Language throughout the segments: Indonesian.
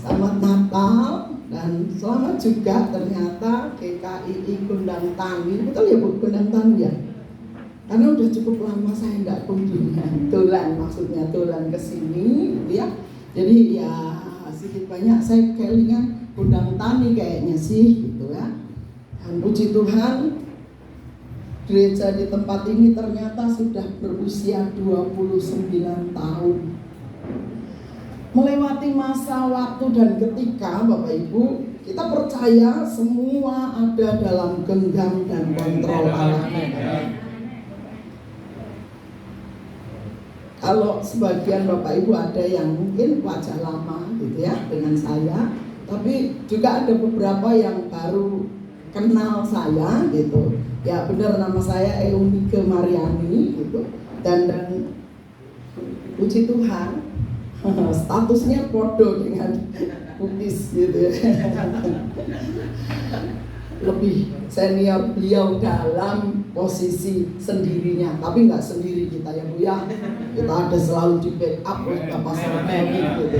Selamat Natal dan selamat juga ternyata GKI Gondang Tani. Betul ya Bu, Gondang Tani ya? Karena udah cukup lama saya tidak kunjungan dolan, maksudnya dolan ke sini gitu ya. Jadi ya sedikit banyak saya kelingan Gondang Tani kayaknya sih gitu ya. Dan puji Tuhan, gereja di tempat ini ternyata sudah berusia 29 tahun. Melewati masa waktu dan ketika, Bapak Ibu, kita percaya semua ada dalam genggam dan kontrol Allah. Kalau sebagian Bapak Ibu ada yang mungkin wajah lama gitu ya dengan saya, tapi juga ada beberapa yang baru kenal saya gitu. Ya benar, nama saya Eunike Mariani gitu. Dan puji Tuhan, statusnya podo dengan Pupis gitu ya. Lebih senior beliau dalam posisi sendirinya, tapi nggak sendiri kita ya Bu ya. Kita ada selalu di backup oleh Bapak Sarmeni gitu.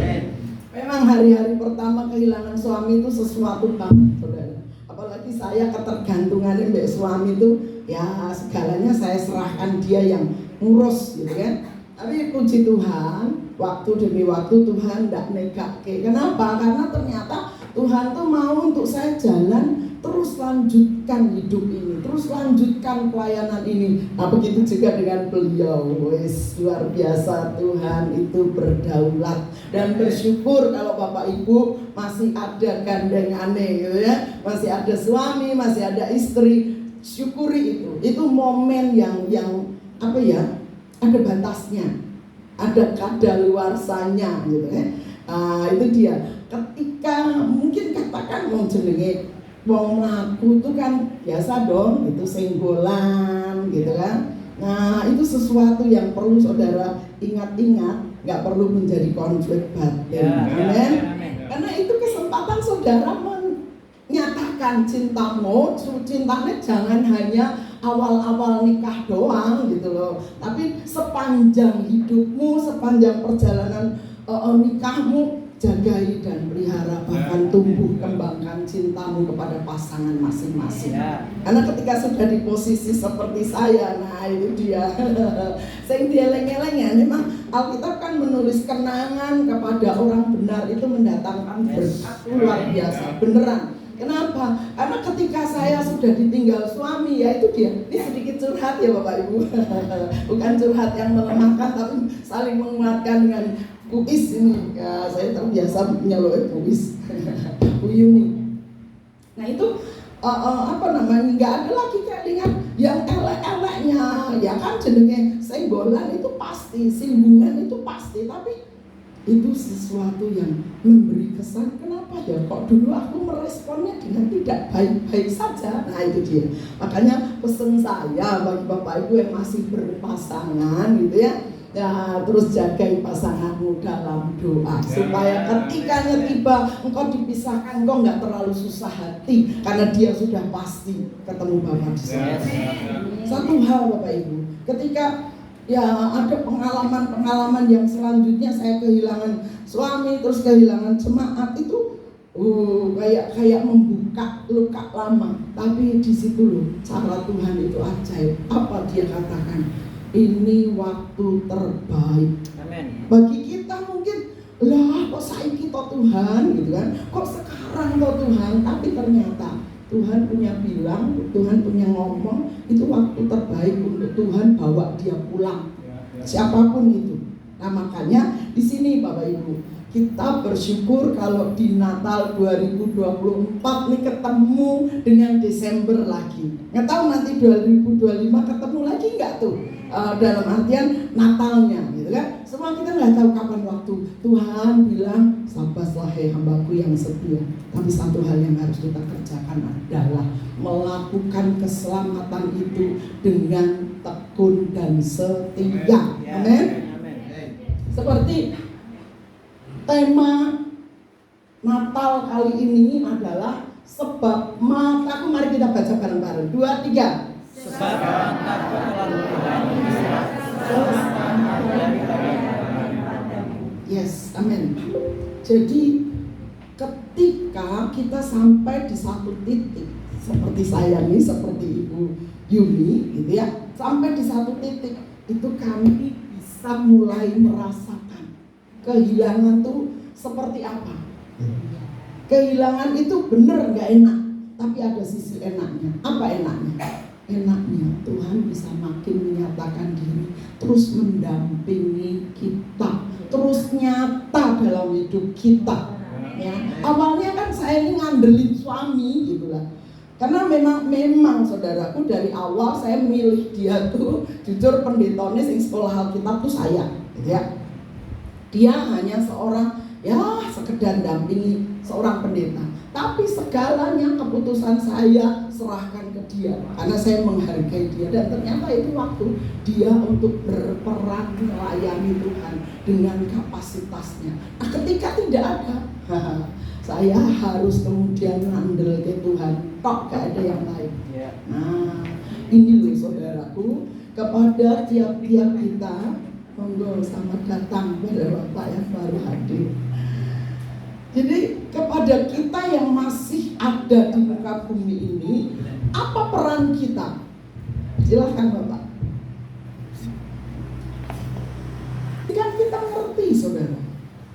Memang hari-hari pertama kehilangan suami itu sesuatu banget saudara. Apalagi saya ketergantungan dengan suami itu ya segalanya saya serahkan dia yang ngurus gitu kan. Tapi puji Tuhan, waktu demi waktu Tuhan tidak negake. Kenapa? Karena ternyata Tuhan tuh mau untuk saya jalan, terus lanjutkan hidup ini, terus lanjutkan pelayanan ini. Nah begitu juga dengan beliau. Wes luar biasa, Tuhan itu berdaulat. Dan bersyukur kalau Bapak Ibu masih ada gandengane gitu ya, masih ada suami, masih ada istri. Syukuri itu. Itu momen yang apa ya? Ada batasnya, ada kadaluarsanya gitu ya. Itu dia. Ketika mungkin katakan wong jenenge wong mlaku itu kan biasa dong, itu senggolan gitu kan. Nah itu sesuatu yang perlu saudara ingat-ingat, nggak perlu menjadi konflik batin. Amin. Karena itu kesempatan saudara menyatakan cintanya jangan hanya awal-awal nikah doang gitu loh, tapi sepanjang hidupmu, sepanjang perjalanan nikahmu, jagai dan pelihara, bahkan tumbuh kembangkan cintamu kepada pasangan masing-masing. Karena ketika sudah di posisi seperti saya, nah itu dia. Saya dieleng-eleng ya, memang Alkitab kan menulis kenangan kepada orang benar itu mendatangkan berkat luar biasa, beneran. Kenapa? Karena ketika saya sudah ditinggal suami, ya itu dia. Ini sedikit curhat ya Bapak Ibu. Bukan curhat yang melemahkan, tapi saling menguatkan dengan Pupis ini. Ya, saya terbiasa nyeluk Pupis. Uyuni. Nah itu nggak ada lagi kelingan yang elek-eleknya. Ya kan jenenge senggolan itu pasti, singgungan itu pasti, tapi itu sesuatu yang memberi kesan. Kenapa ya kok dulu aku meresponnya dengan tidak baik-baik saja. Nah itu dia. Makanya pesan saya bagi Bapak Ibu yang masih berpasangan gitu ya, terus jagai pasanganmu dalam doa, supaya ketikanya tiba engkau dipisahkan, engkau nggak terlalu susah hati, karena dia sudah pasti ketemu Bapa di surga. Satu hal Bapak Ibu, ketika ya ada pengalaman yang selanjutnya saya kehilangan suami, terus kehilangan jemaat itu kayak membuka luka lama. Tapi di situ loh cara Tuhan itu ajaib. Apa dia katakan? Ini waktu terbaik. Amen. Bagi kita mungkin lah kok saiki toh Tuhan gitu kan, kok sekarang toh Tuhan. Tapi ternyata Tuhan punya bilang, Tuhan punya ngomong, itu waktu terbaik untuk Tuhan bawa dia pulang, siapapun itu. Nah makanya di sini Bapak Ibu, kita bersyukur kalau di Natal 2024 nih ketemu dengan Desember lagi. Nggak tahu nanti 2025 ketemu lagi nggak tuh, dalam artian Natalnya gitu kan. Semua kita nggak tahu kapan waktu. Tuhan bilang sabaslah hai hambaku yang setia. Tapi satu hal yang harus kita kerjakan adalah melakukan keselamatan itu dengan tekun dan setia. Amin. Seperti tema Natal kali ini adalah sebab mataku. Mari kita baca bareng-bareng. 2, 3. Sebab mataku melakukan Yes, amin. Jadi saat kita sampai di satu titik, seperti saya nih, seperti Ibu Yuni gitu ya, sampai di satu titik itu kami bisa mulai merasakan kehilangan tuh seperti apa. Kehilangan itu bener gak enak, tapi ada sisi enaknya. Apa enaknya? Enaknya Tuhan bisa makin menyatakan diri, terus mendampingi kita, terus nyata dalam hidup kita ya. Awalnya kan saya ini ngandelin suami gitu lah, karena memang saudaraku dari awal saya milih dia tuh jujur pendetanya sing sekolah Alkitab tuh saya gitu ya. Dia hanya seorang ya sekedar dampingi seorang pendeta, tapi segalanya keputusan saya serahkan ke dia karena saya menghargai dia, dan ternyata itu waktu dia untuk berperan melayani Tuhan dengan kapasitasnya. Nah, ketika tidak ada, saya harus kemudian ngandel ke Tuhan, kok gak ada yang lain. Nah, ini loh saudaraku, kepada tiap-tiap kita, monggo selamat datang pada Bapak yang baru hadir. Jadi kepada kita yang masih ada di muka bumi ini, apa peran kita? Silahkan Bapak. Kan kita ngerti saudara,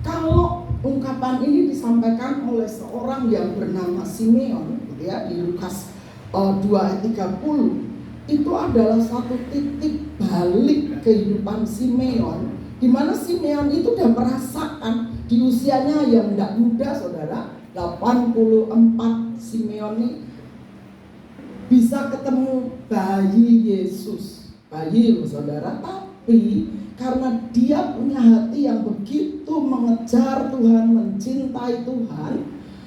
kalau ungkapan ini disampaikan oleh seorang yang bernama Simeon gitu ya, di Lukas 2 ayat 30, itu adalah satu titik balik kehidupan Simeon, di mana Simeon itu udah merasakan di usianya yang tidak muda saudara, 84, Simeon ini bisa ketemu bayi Yesus, bayi loh saudara, tapi karena dia punya hati yang begitu mengejar Tuhan, mencintai Tuhan,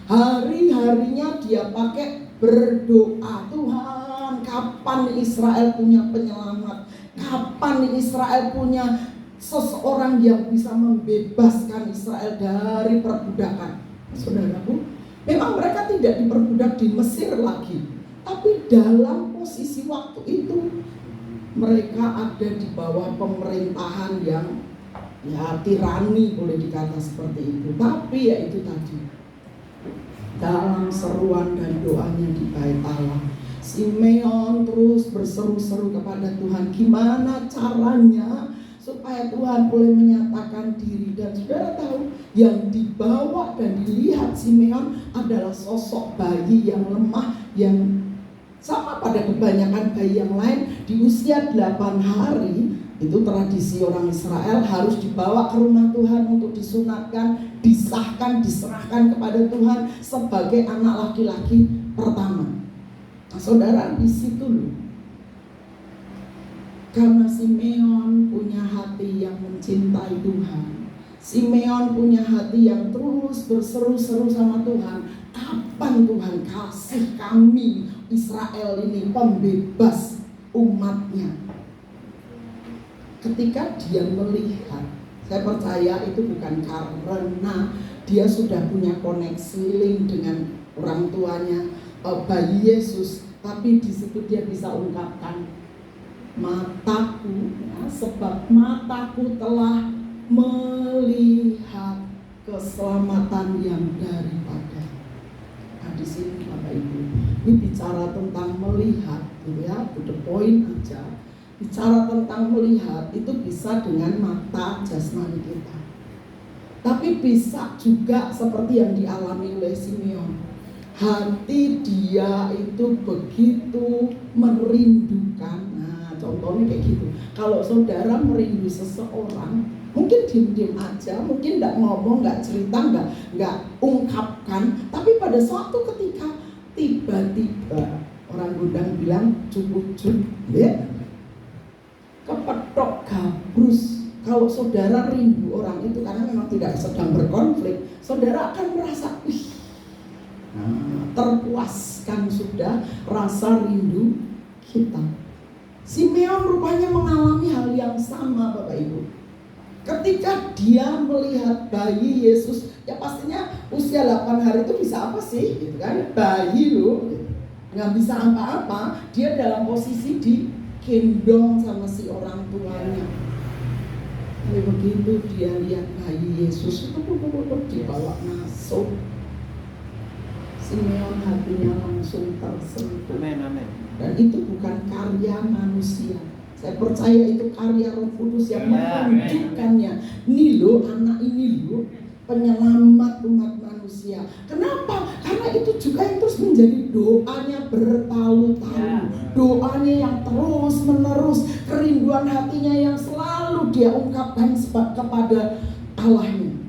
hari-harinya dia pakai berdoa, Tuhan kapan Israel punya penyelamat, kapan Israel punya seseorang yang bisa membebaskan Israel dari perbudakan. Saudaraku, memang mereka tidak diperbudak di Mesir lagi, tapi dalam posisi waktu itu mereka ada di bawah pemerintahan yang ya tirani, boleh dikata seperti itu. Tapi ya itu tadi, dalam seruan dan doanya di Bait Allah, Simeon terus berseru-seru kepada Tuhan, gimana caranya supaya Tuhan boleh menyatakan diri. Dan saudara tahu, yang dibawa dan dilihat Simeon adalah sosok bayi yang lemah, yang sama pada kebanyakan bayi yang lain, di usia 8 hari, itu tradisi orang Israel, harus dibawa ke rumah Tuhan untuk disunatkan, disahkan, diserahkan kepada Tuhan sebagai anak laki-laki pertama. Nah saudara, di situ loh, karena Simeon punya hati yang mencintai Tuhan, Simeon punya hati yang terus berseru-seru sama Tuhan, kapan Tuhan kasih kami Israel ini pembebas umatnya. Ketika dia melihat, saya percaya itu bukan karena dia sudah punya koneksi link dengan orang tuanya bayi Yesus, tapi di situ dia bisa ungkapkan, mataku, ya, sebab mataku telah melihat keselamatan yang daripada. Nah di sini Bapak Ibu, ini bicara tentang melihat, gitu ya, to the point aja. Bicara tentang melihat itu bisa dengan mata jasmani kita, tapi bisa juga seperti yang dialami oleh Simeon. Hati dia itu begitu merindukan. Nah contohnya kayak gitu. Kalau saudara merindu seseorang, mungkin diem-diem aja, mungkin nggak ngomong, nggak cerita, nggak ungkapkan, tapi pada suatu ketika tiba-tiba orang Gundang bilang cukup-cukup, ya, kepetok gabrus. Kalau saudara rindu orang itu karena memang tidak sedang berkonflik, saudara akan merasa terpuaskan sudah rasa rindu kita. Simeon rupanya mengalami hal yang sama Bapak Ibu. Ketika dia melihat bayi Yesus, ya pastinya usia 8 hari itu bisa apa sih gitu kan, bayi loh, nggak bisa apa-apa, dia dalam posisi digendong sama si orang tuanya. Tapi begitu dia lihat bayi Yesus itu dibawa masuk, Simeon hatinya langsung tersentuh. Amin. Dan itu bukan karya manusia. Saya percaya itu karya Roh Kudus yang menunjukkannya. Ini loh, anak ini loh, penyelamat umat manusia. Kenapa? Karena itu juga yang terus menjadi doanya bertalu-talu. Doanya yang terus menerus, kerinduan hatinya yang selalu dia ungkapkan kepada Allahnya.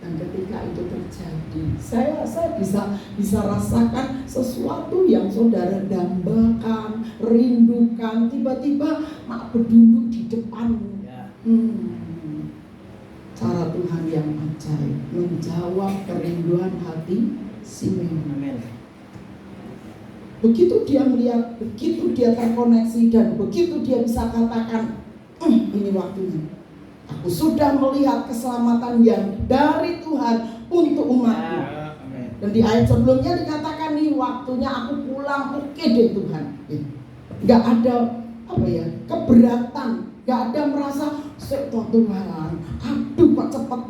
Dan ketika itu terjadi, saya bisa rasakan sesuatu yang saudara dambakan, rindukan, tiba-tiba mak berduduk di depanmu. Cara Tuhan yang ajaib menjawab kerinduan hati Simeon. Begitu dia melihat, begitu dia terkoneksi, dan begitu dia bisa katakan, ini waktunya. Aku sudah melihat keselamatan yang dari Tuhan untuk umatku. Dan di ayat sebelumnya dikatakan nih, waktunya aku pulang, oke deh Tuhan. Gak ada keberatan, gak ada merasa Tuhan, aduh kok cepat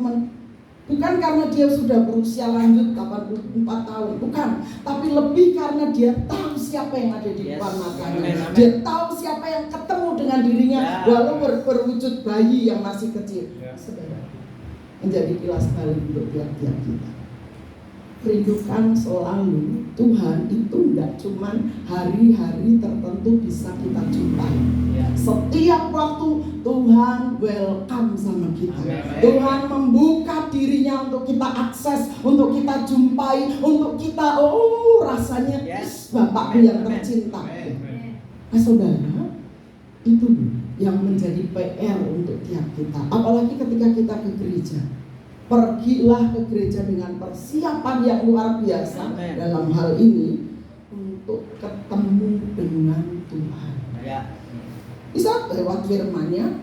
bukan karena dia sudah berusia lanjut 84 tahun, bukan, tapi lebih karena dia tahu siapa yang ada di depan matanya. Dia tahu siapa yang ketemu dengan dirinya, walau berwujud bayi yang masih kecil. Saudara, menjadi kilas balik untuk tiap-tiap kita. Rindukan selalu Tuhan itu enggak cuman hari-hari tertentu bisa kita jumpai. Setiap waktu Tuhan welcome sama kita. Tuhan membuka dirinya untuk kita akses, untuk kita jumpai, untuk kita rasanya Bapakku yang tercinta. Nah saudara, itu yang menjadi PR untuk tiap kita. Apalagi ketika kita ke gereja. Pergilah ke gereja dengan persiapan yang luar biasa dalam hal ini untuk ketemu dengan Tuhan. Bisa lewat firman-Nya,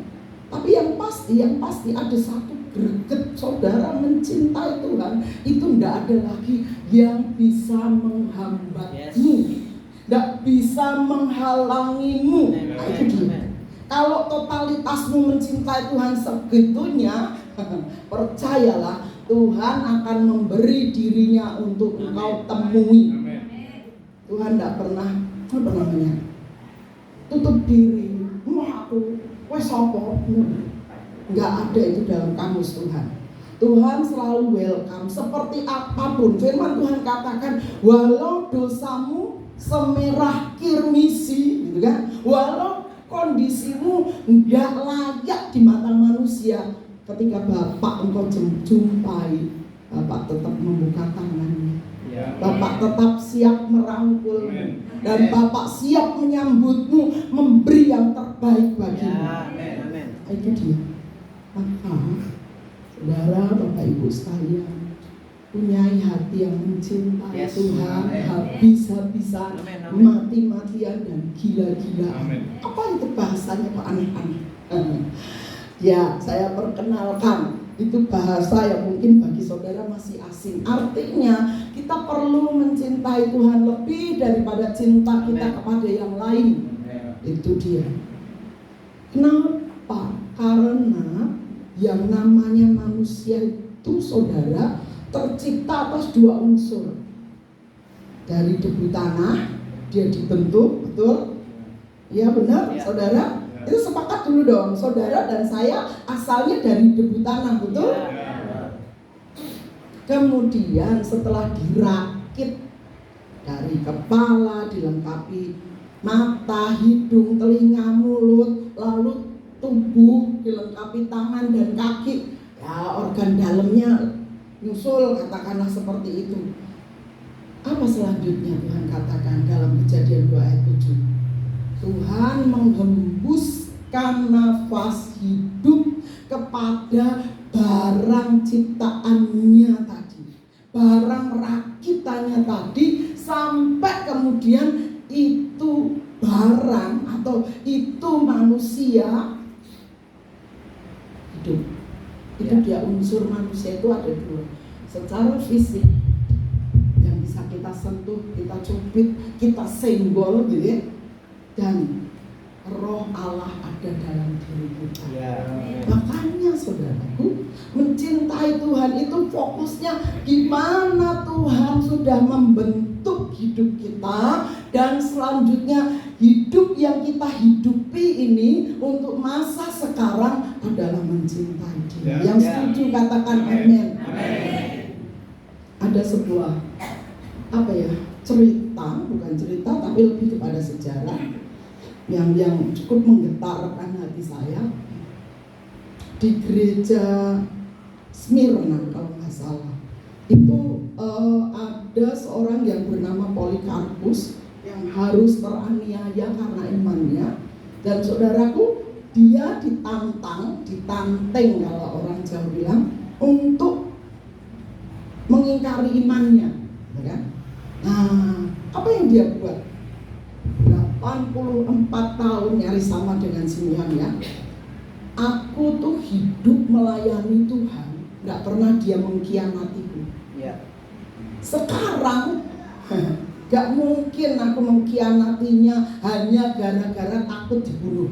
tapi yang pasti ada satu greget saudara mencintai Tuhan, itu tidak ada lagi yang bisa menghambatmu, tidak bisa menghalangimu. Nah, itu dia. Kalau totalitasmu mencintai Tuhan segitunya, percayalah Tuhan akan memberi dirinya untuk engkau temui. Tuhan tidak pernah tutup diri. Aku wes sopo. Enggak ada itu dalam kamus Tuhan. Tuhan selalu welcome. Seperti apapun firman Tuhan katakan, walau dosamu semerah kirmisi, gitu kan? Walau kondisimu enggak layak di mata manusia, ketika Bapak engkau jumpai, Bapak tetap membuka tangannya. Bapak tetap siap merangkulmu, dan Bapak siap menyambutmu, memberi yang terbaik bagimu. Itu dia. Maka saudara, Bapak Ibu sekalian, punyai hati yang mencintai Tuhan habis-habisan, mati-matian dan gila-gilaan. Apa itu bahasanya kok aneh-aneh? Ya, saya perkenalkan, itu bahasa yang mungkin bagi saudara masih asing. Artinya kita perlu mencintai Tuhan lebih daripada cinta kita kepada yang lain. Itu dia. Kenapa? Karena yang namanya manusia itu saudara tercipta atas dua unsur. Dari debu tanah dia dibentuk, betul? Ya benar, saudara? Itu sepakat dulu dong, saudara dan saya asalnya dari debu tanah, betul? Kemudian setelah dirakit dari kepala, dilengkapi mata, hidung, telinga, mulut, lalu tubuh, dilengkapi tangan dan kaki, ya organ dalamnya nyusul, katakanlah seperti itu. Apa selanjutnya Tuhan katakan dalam Kejadian 2 ayat 7? Tuhan menghembuskan nafas hidup kepada barang ciptaannya tadi, barang rakitannya tadi, sampai kemudian itu barang atau itu manusia hidup. Itu dia unsur manusia itu ada dua. Secara fisik yang bisa kita sentuh, kita cubit, kita senggol gitu ya. Dan roh Allah ada dalam diri kita. Makanya saudaraku, mencintai Tuhan itu fokusnya gimana Tuhan sudah sudah membentuk hidup kita, dan selanjutnya hidup yang kita hidupi ini untuk masa sekarang adalah mencintai Dia. Yang setuju katakan amin. Ada sebuah cerita, bukan cerita tapi lebih kepada sejarah yang cukup menggetarkan hati saya. Di gereja Smyrna kalau nggak salah, itu ada seorang yang bernama Polikarpus yang harus teraniaya karena imannya. Dan saudaraku, dia ditanteng kalau orang Jawa bilang, untuk mengingkari imannya, ya kan? Nah, apa yang dia buat? 84 tahun, nyaris sama dengan Simeon ya. Aku tuh hidup melayani Tuhan, gak pernah dia mengkhianatiku. Sekarang gak mungkin aku mengkhianatinya hanya gara-gara takut dibunuh.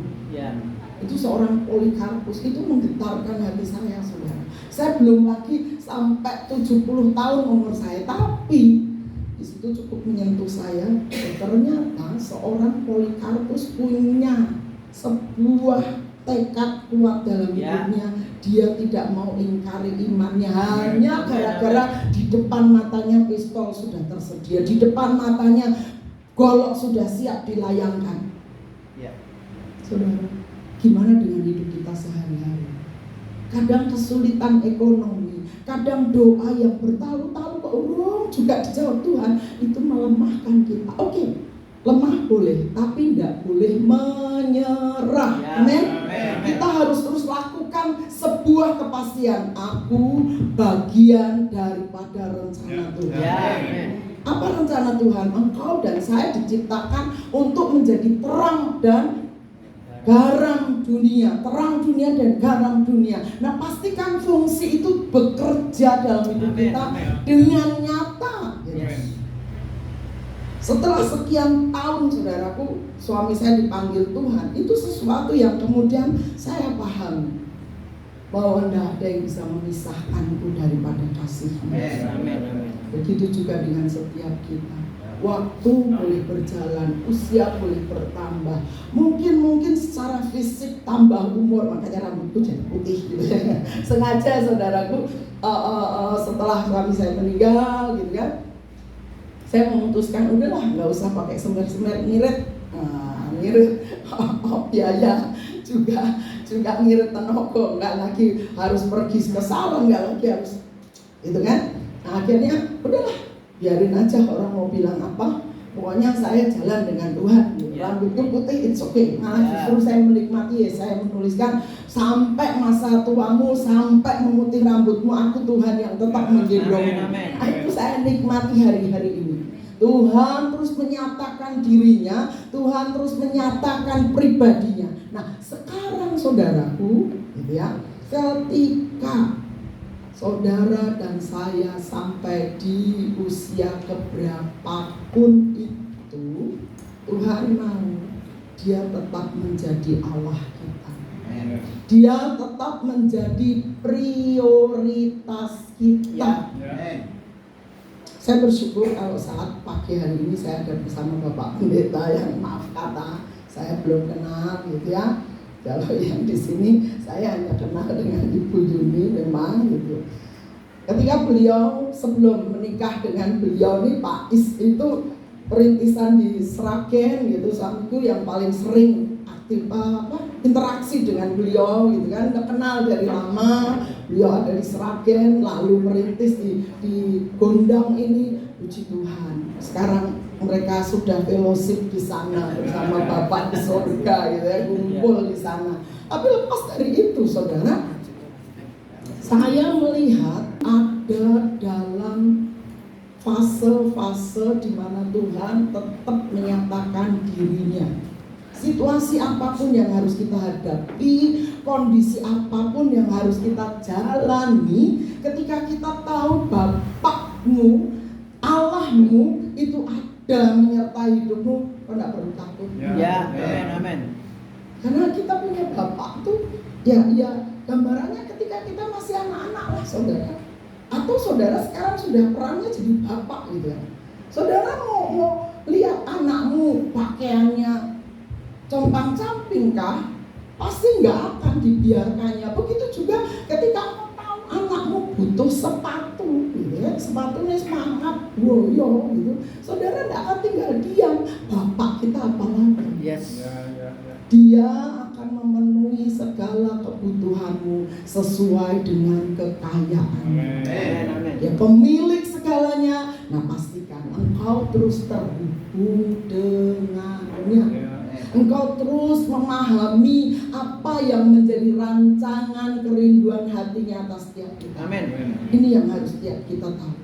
Itu seorang Polikarpus. Itu menggetarkan hati saya, saudara. Saya belum lagi sampai 70 tahun umur saya, tapi disitu cukup menyentuh saya. Ternyata seorang Polikarpus punya sebuah tekad kuat dalam hidupnya. Dia tidak mau ingkari imannya hanya gara-gara di depan matanya pistol sudah tersedia, di depan matanya golok sudah siap dilayangkan. Saudara, gimana dengan hidup kita sehari-hari? Kadang kesulitan ekonomi, kadang doa yang bertalu-talu kok juga dijawab Tuhan, itu melemahkan kita. Oke, lemah boleh, tapi tidak boleh menyerah. Amin. Kita harus terus lakukan sebuah kepastian. Aku bagian daripada rencana Tuhan. Apa rencana Tuhan? Engkau dan saya diciptakan untuk menjadi terang dan garam dunia, terang dunia dan garam dunia. Nah, pastikan fungsi itu bekerja dalam hidup kita dengan nyata. Setelah sekian tahun, saudaraku, suami saya dipanggil Tuhan. Itu sesuatu yang kemudian saya paham bahwa tidak ada yang bisa memisahkanku daripada kasih-Nya. Begitu juga dengan setiap kita. Waktu boleh berjalan, usia boleh bertambah. Mungkin secara fisik tambah umur, makanya rambutku jadi putih gitu. Sengaja, saudaraku, setelah suami saya meninggal gitu kan, saya memutuskan udahlah nggak usah pakai semir-semir ngirit, biaya juga ngirit tenaga, nggak lagi harus pergi ke salon, nggak lagi harus itu kan. Nah, akhirnya udahlah, biarin aja orang mau bilang apa, pokoknya saya jalan dengan Tuhan. Rambutku putih, it's okay. Malah justru saya menikmati, saya menuliskan, sampai masa tuamu, sampai memutih rambutmu, aku Tuhan yang tetap menggendongmu. Itu saya nikmati hari-hari ini. Tuhan terus menyatakan dirinya, Tuhan terus menyatakan pribadinya. Nah, sekarang saudaraku, gitu ya, ketika saudara dan saya sampai di usia keberapapun itu, Tuhan mau Dia tetap menjadi Allah kita. Dia tetap menjadi prioritas kita. Saya bersyukur kalau saat pagi hari ini saya ada bersama Bapak Pendeta yang maaf kata saya belum kenal gitu ya. Kalau yang di sini saya hanya kenal dengan Ibu Yuni memang gitu. Ketika beliau sebelum menikah dengan beliau nih, Pak Is itu perintisan di Sragen gitu, suamiku yang paling sering aktif interaksi dengan beliau gitu kan, udah kenal dari lama. Beliau ada di Sragen, lalu merintis di Gondang ini. Puji Tuhan, sekarang mereka sudah fellowship di sana bersama Bapak di surga gitu ya, kumpul di sana. Tapi lepas dari itu, saudara, saya melihat ada dalam fase-fase di mana Tuhan tetap menyatakan dirinya. Situasi apapun yang harus kita hadapi, kondisi apapun yang harus kita jalani, ketika kita tahu Bapakmu, Allahmu itu ada menyertai hidupmu, kau tidak perlu takut. Amin. Karena kita punya Bapak tuh, ya gambarannya ketika kita masih anak-anak lah, saudara. Atau saudara sekarang sudah perannya jadi bapak gitu ya. Saudara mau lihat anakmu pakaiannya compang-camping kah? Pasti nggak akan dibiarkannya. Begitu juga ketika kamu tahu anakmu butuh sepatu, gitu ya, sepatunya semangat, woyo, gitu. Saudara nggak akan tinggal diam. Bapak kita apa lagi? Yes. Dia akan memenuhi segala kebutuhanmu sesuai dengan kekayaan. Amin. Dia pemilik segalanya. Nah, pastikan engkau terus terhubung dengannya. Engkau terus memahami apa yang menjadi rancangan kerinduan hatinya atas setiap kita. Amin. Ini yang harus setiap kita tahu.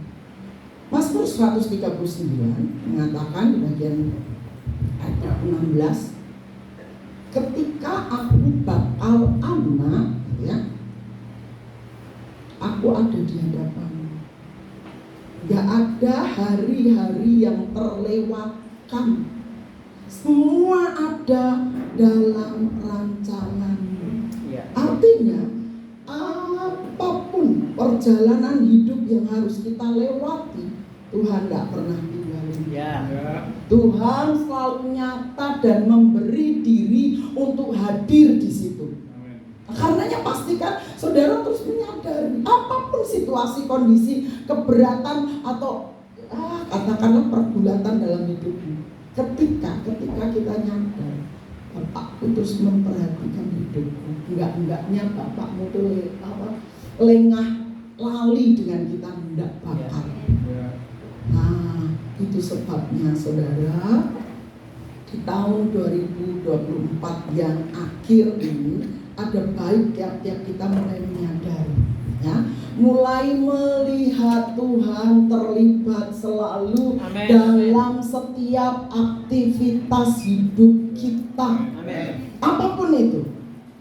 Mazmur 139 mengatakan di bagian ayat 16, ketika aku bakal anak, ya, aku ada di hadapanmu. Gak ada hari-hari yang terlewatkan. Semua ada dalam rancanganmu. Ya. Artinya apapun perjalanan hidup yang harus kita lewati, Tuhan gak pernah tinggalin. Ya. Tuhan selalu nyata dan memberi diri untuk hadir di situ. Karenanya pastikan saudara terus menyadari apapun situasi, kondisi, keberatan atau katakanlah pergulatan dalam hidupmu. Ketika kita nyadar Bapakku terus memperhatikan hidupku, enggaknya Bapakmu tuh lengah lali dengan kita, enggak bakal. Nah, itu sebabnya saudara, di tahun 2024 yang akhir ini ada baik tiap-tiap kita mulai menyadari, ya, mulai melihat Tuhan terlibat selalu Amen. dalam setiap aktivitas hidup kita. Amin. Apapun itu.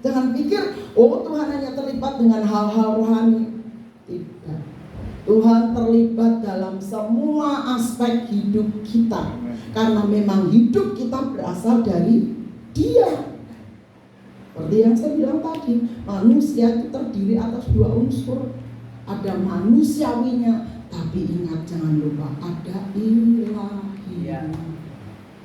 Jangan pikir, oh Tuhan hanya terlibat dengan hal-hal rohani. Tidak. Tuhan terlibat dalam semua aspek hidup kita. Karena memang hidup kita berasal dari Dia. Seperti yang saya bilang tadi, manusia itu terdiri atas dua unsur. Ada manusiawinya, tapi ingat jangan lupa ada ilahinya.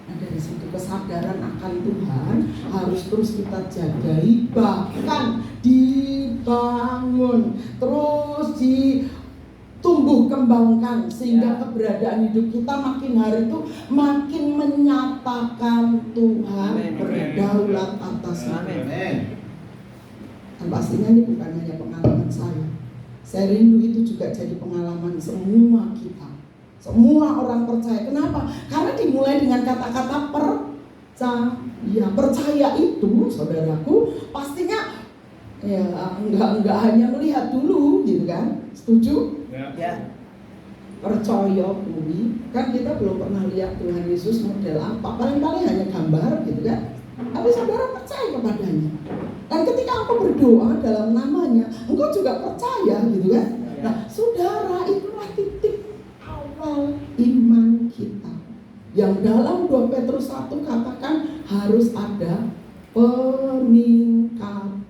Nah, dari situ kesadaran akan Tuhan harus terus kita jagai, bahkan dibangun, terus ditumbuh kembangkan, sehingga keberadaan hidup kita makin hari itu makin menyatakan Tuhan berdaulat atas hidup. Dan pastinya ini bukan hanya pengalaman saya rindu itu juga jadi pengalaman semua kita, semua orang percaya. Kenapa? Karena dimulai dengan kata-kata percaya. Percaya itu, saudaraku, pastinya ya enggak hanya melihat dulu, gitu kan? Setuju? Ya. Percaya bumi, kan kita belum pernah lihat Tuhan Yesus model apa, paling-paling hanya gambar, gitu kan? Tapi saudara percaya kepadanya. Dan ketika engkau berdoa dalam namanya, engkau juga percaya, gitu kan? Nah, saudara, itulah titik awal iman kita. Yang dalam 2 Petrus 1 katakan harus ada peningkatan.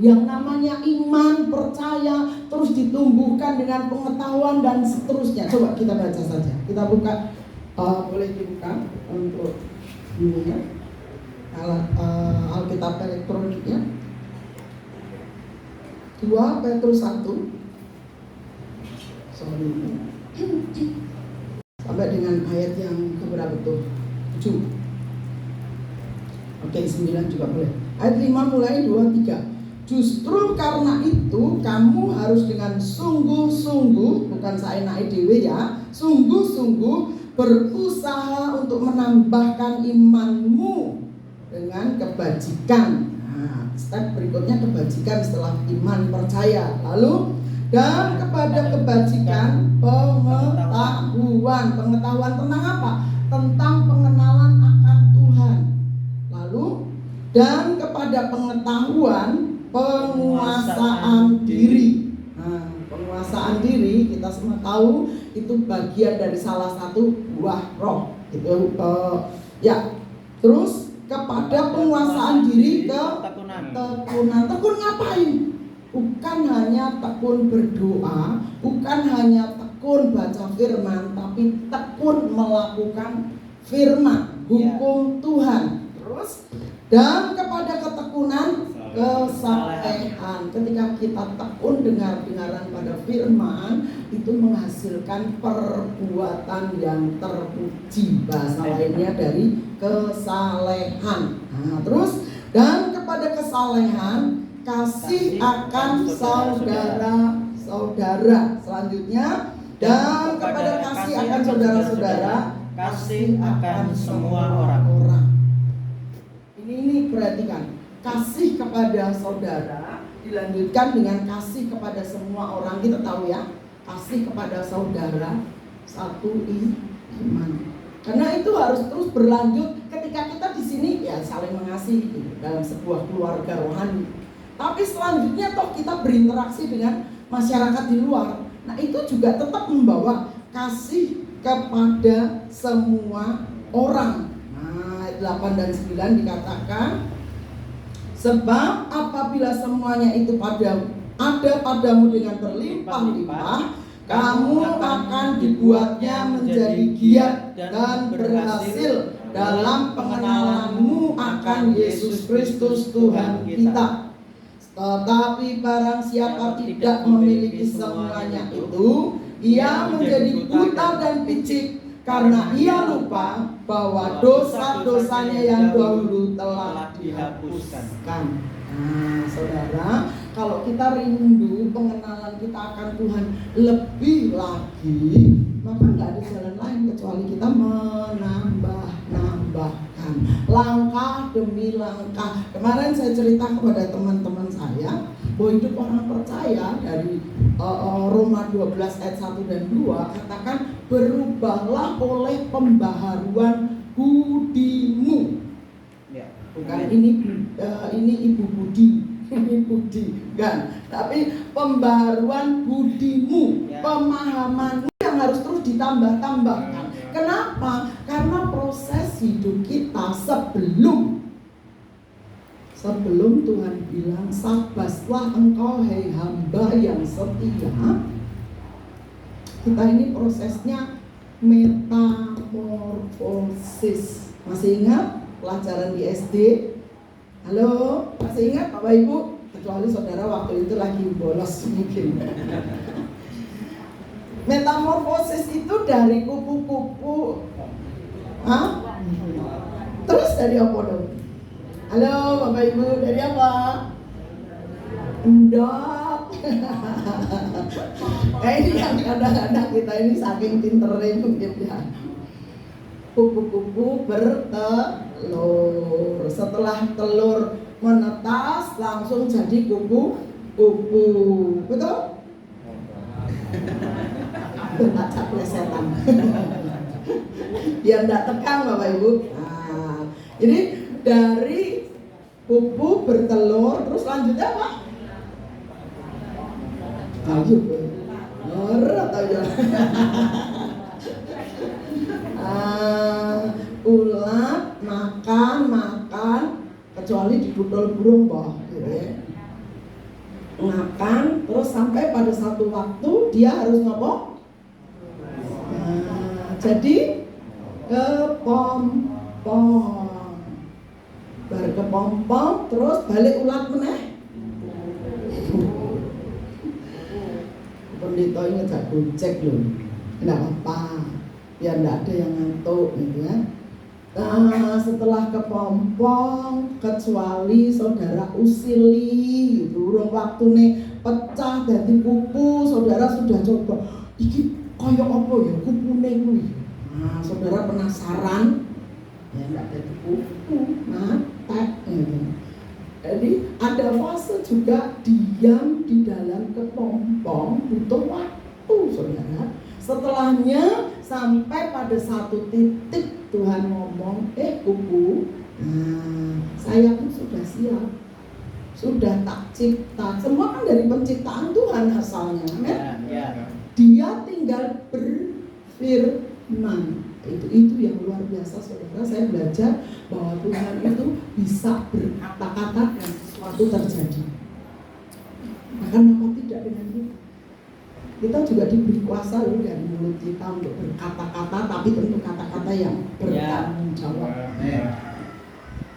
Yang namanya iman, percaya, terus ditumbuhkan dengan pengetahuan dan seterusnya. Coba kita baca saja. Kita buka, boleh dibuka untuk ini ya, Alkitab elektroniknya. 2 Petrus 1 sampai dengan ayat yang keberapa tuh? 7. Oke, 9 juga boleh. Ayat 5 mulai 2-3. Justru karena itu kamu harus dengan sungguh-sungguh, bukan saenake dhewe ya, sungguh-sungguh berusaha untuk menambahkan imanmu dengan kebajikan. Nah, step berikutnya kebajikan setelah iman percaya. Lalu dan kepada kebajikan pengetahuan. Pengetahuan tentang apa? Tentang pengenalan akan Tuhan. Lalu dan kepada pengetahuan penguasaan diri. Nah, penguasaan diri kita semua tahu itu bagian dari salah satu buah roh. Itu ya. Terus kepada penguasaan diri ke tekunan. Tekun ngapain? bukan hanya tekun berdoa, bukan hanya tekun baca firman, tapi tekun melakukan firman, hukum Tuhan. Terus, dan kepada ketekunan kesalehan. Ketika kita tekun dengar-dengaran pada firman, itu menghasilkan perbuatan yang terpuji. Bahasa lainnya dari kesalehan. Nah, terus, dan kepada kesalehan, kasih akan saudara-saudara. Selanjutnya, dan kepada kasih akan saudara-saudara, kasih akan semua orang. Ini perhatikan, kasih kepada saudara dilanjutkan dengan kasih kepada semua orang. Kita tahu ya, kasih kepada saudara satu iman. Karena itu harus terus berlanjut ketika kita di sini ya saling mengasihi gitu, dalam sebuah keluarga rohani. Tapi selanjutnya toh kita berinteraksi dengan masyarakat di luar. Nah itu juga tetap membawa kasih kepada semua orang. Nah 8 dan 9 dikatakan, sebab apabila semuanya itu ada padamu dengan berlimpah-limpah, kamu akan dibuatnya menjadi giat dan berhasil dalam pengenalanmu akan Yesus Kristus Tuhan kita. Tetapi barang siapa tidak memiliki semuanya itu, ia menjadi buta dan picik, karena ia lupa bahwa dosa-dosanya yang dahulu telah dihapuskan. Nah, saudara, kalau kita rindu pengenalan kita akan Tuhan lebih lagi, maka nggak ada jalan lain kecuali kita menambahkan langkah demi langkah. Kemarin saya cerita kepada teman-teman saya bahwa hidup orang percaya dari Roma 12 ayat 1 dan 2 katakan, berubahlah oleh pembaharuan budimu. Bukan ini Ibu Budi, ini Budi kan, tapi pembaharuan budimu, pemahamanmu yang harus terus ditambah-tambahkan. Kenapa? Karena proses hidup kita sebelum Tuhan bilang sabaslah engkau hei hamba yang setia, kita ini prosesnya metamorfosis. Masih ingat pelajaran di SD? Halo, masih ingat Bapak Ibu? Kecuali saudara waktu itu lagi bolos mungkin. Metamorfosis itu dari kupu-kupu. Terus dari apa dong? Halo Bapak Ibu, dari apa? Endok. Ini yang kadang-kadang kita ini saking pinternya mungkin ya. Kupu-kupu bertelur. Setelah telur menetas langsung jadi kupu-kupu. Betul? Baca plesetan. Biar enggak tegang Bapak Ibu. Nah, jadi dari kupu bertelur terus lanjutnya apa? Lanjut. Ulat makan kecuali di budal burung boh gitu ya. Makan terus sampai pada satu waktu dia harus ngopo? Jadi kepompong. Bar kepompong terus balik ulat meneh. Pendeta ini gak gocek loh. Enggak apa, biar enggak ada yang ngantuk gitu ya. Nah, setelah kepompong kecuali saudara usili gitu, urung waktune pecah dadi kupu, saudara sudah coba iki kaya apa ya kupune kuwi. Nah, saudara penasaran ya enggak dadi kupu, matek gitu. Jadi ada fase juga diam di dalam kepompong butuh waktu saudara. Setelahnya sampai pada satu titik Tuhan ngomong, kupu, saya pun sudah siap, sudah tak cipta. Semua kan dari penciptaan Tuhan asalnya, kan? Dia tinggal berfirman. Itu yang luar biasa saudara. Saya belajar bahwa Tuhan itu bisa berkata-kata dan sesuatu terjadi. Bahkan apa tidak dengan kita? Kita juga diberi kuasa loh dari mulut kita untuk berkata-kata, tapi tentu kata-kata yang bertanggung jawab.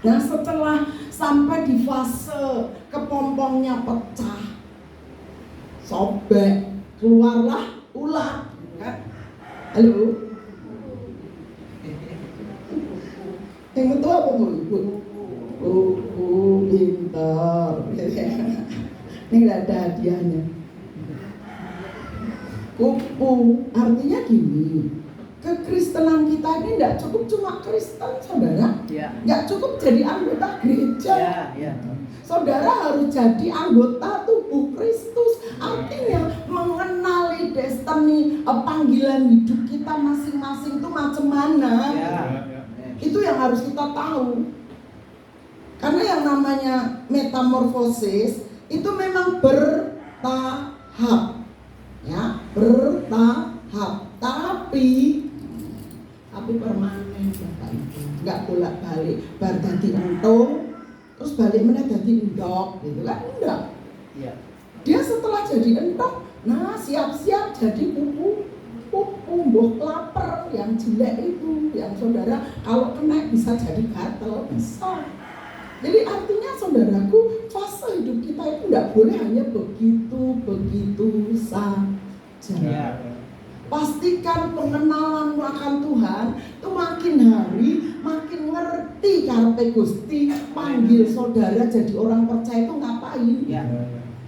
Nah, setelah sampai di fase kepompongnya pecah, sobek, keluarlah ulat. Halo? Yang betul apa Bu? Pintar. Ini nggak ada hadiahnya. Kupu, artinya gini, kekristenan kita ini tidak cukup cuma Kristen, saudara. Nggak cukup jadi anggota gereja. Saudara harus jadi anggota tubuh Kristus. Artinya mengenali destiny, panggilan hidup kita masing-masing itu macam mana. Itu yang harus kita tahu. Karena yang namanya metamorfosis itu memang bertahap. Ya, bertahap. Tapi permanen Bapak Ibu. Enggak bolak-balik, bar dadi entung, terus balik meneh dadi endok, gitu kan? Enggak. Dia setelah jadi entok, nah siap-siap jadi pupu, mbuh lapar yang jelek itu, yang saudara kalau kena bisa jadi gatel, bisa. Jadi artinya saudaraku, fase hidup kita itu tidak boleh hanya begitu saja. Pastikan pengenalanmu akan Tuhan itu makin hari makin ngerti karepe Gusti, panggil saudara jadi orang percaya itu ngapain.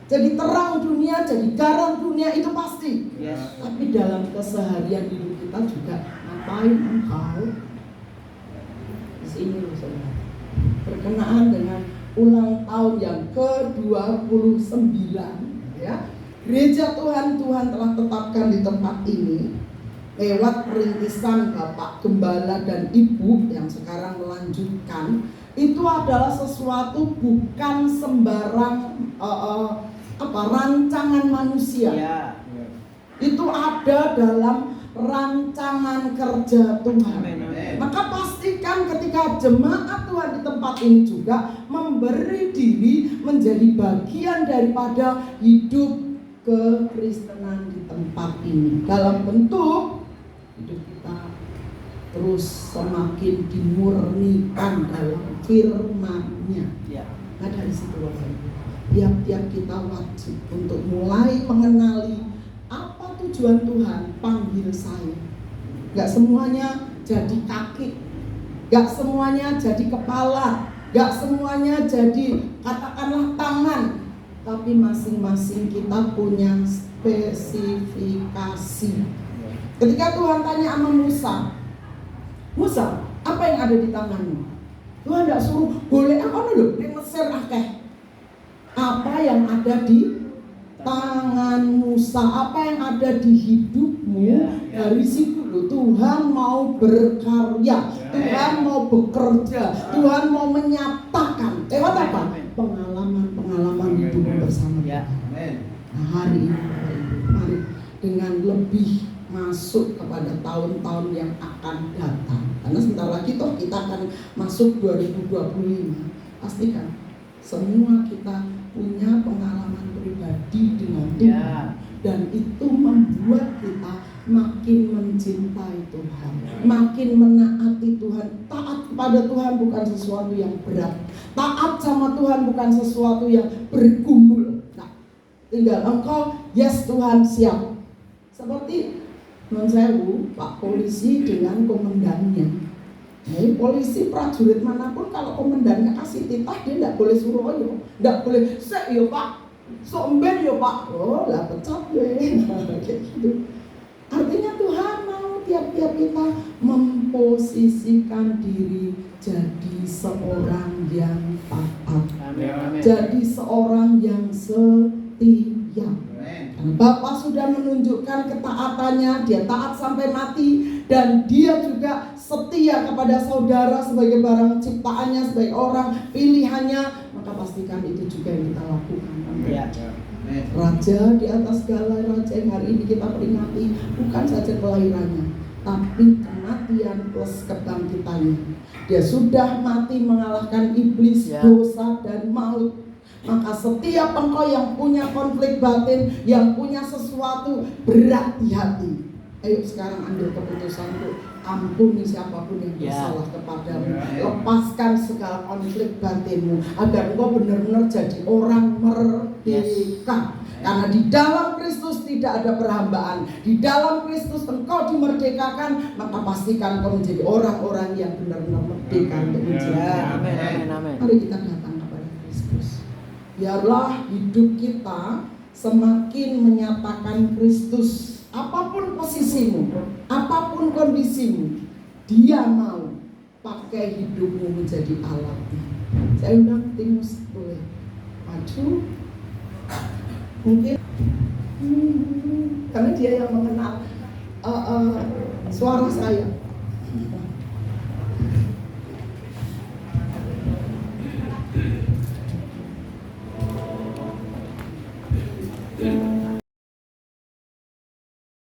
Jadi terang dunia, jadi garam dunia itu pasti. Tapi dalam keseharian hidup kita juga ngapain engkau? Di sini loh saudara. Berkenaan dengan ulang tahun yang ke-29 ya. Gereja Tuhan telah tetapkan di tempat ini lewat perintisan Bapak Gembala dan Ibu yang sekarang melanjutkan. Itu adalah sesuatu bukan sembarang rancangan manusia. Itu ada dalam rancangan kerja Tuhan. Maka pastikan ketika jemaat Tuhan di tempat ini juga memberi diri menjadi bagian daripada hidup kekristenan di tempat ini, dalam bentuk hidup kita terus semakin dimurnikan dalam firman-Nya. Nah dari situ Bapak Ibu, tiap-tiap kita wajib untuk mulai mengenali apa tujuan Tuhan panggil saya. Gak semuanya jadi kaki, gak semuanya jadi kepala, gak semuanya jadi katakanlah tangan. Tapi masing-masing kita punya spesifikasi. Ketika Tuhan tanya sama Musa, apa yang ada di tanganmu? Tuhan tidak suruh, boleh apa dulu? Di Mesir akeh. Apa yang ada di tangan Musa, apa yang ada di hidupmu, dari situ loh Tuhan mau berkarya, Tuhan mau bekerja, Tuhan mau menyatakan. Lewat apa? Pengalaman hidup bersama Tuhan. Nah hari ini Bapak Ibu, mari dengan lebih masuk kepada tahun-tahun yang akan datang. Karena sebentar lagi toh kita akan masuk 2025. Pastikan semua kita punya pengalaman pribadi dengan Tuhan, dan itu membuat kita makin mencintai Tuhan, makin menaati Tuhan. Taat kepada Tuhan bukan sesuatu yang berat. Taat sama Tuhan bukan sesuatu yang bergumul. Nah, tinggal engkau, yes Tuhan siap. Seperti non sewu, Pak Polisi dengan komandannya. Nah, polisi prajurit manapun kalau komandannya kasih titah dia tidak boleh suruh yo, tidak boleh sek yo Pak, somben yo Pak. Oh lah pecat gue, kayak gitu. Artinya Tuhan mau tiap-tiap kita memposisikan diri jadi seorang yang taat, jadi seorang yang setia. Bapak sudah menunjukkan ketaatannya, dia taat sampai mati, dan dia juga setia kepada saudara sebagai barang ciptaannya, sebagai orang pilihannya. Maka pastikan itu juga yang kita lakukan. Raja di atas segala raja yang hari ini kita peringati, bukan saja kelahirannya, tapi kematian plus kebangkitannya. Dia sudah mati mengalahkan iblis, dosa dan maut. Maka setiap engkau yang punya konflik batin, yang punya sesuatu berat di hati, ayo sekarang ambil keputusan untuk ampuni siapapun yang bersalah kepadamu. Lepaskan segala konflik batinmu agar engkau benar-benar jadi orang merdeka. Karena di dalam Kristus tidak ada perhambaan. Di dalam Kristus engkau dimerdekakan, maka pastikan engkau menjadi orang-orang yang benar-benar merdeka untuk menjadi. Amin. Mari kita datang kepada Kristus. Biarlah hidup kita semakin menyatakan Kristus. Apapun posisimu, apapun kondisimu, Dia mau pakai hidupmu menjadi alatnya. Saya undang Timus boleh maju. Mungkin karena dia yang mengenal suara saya.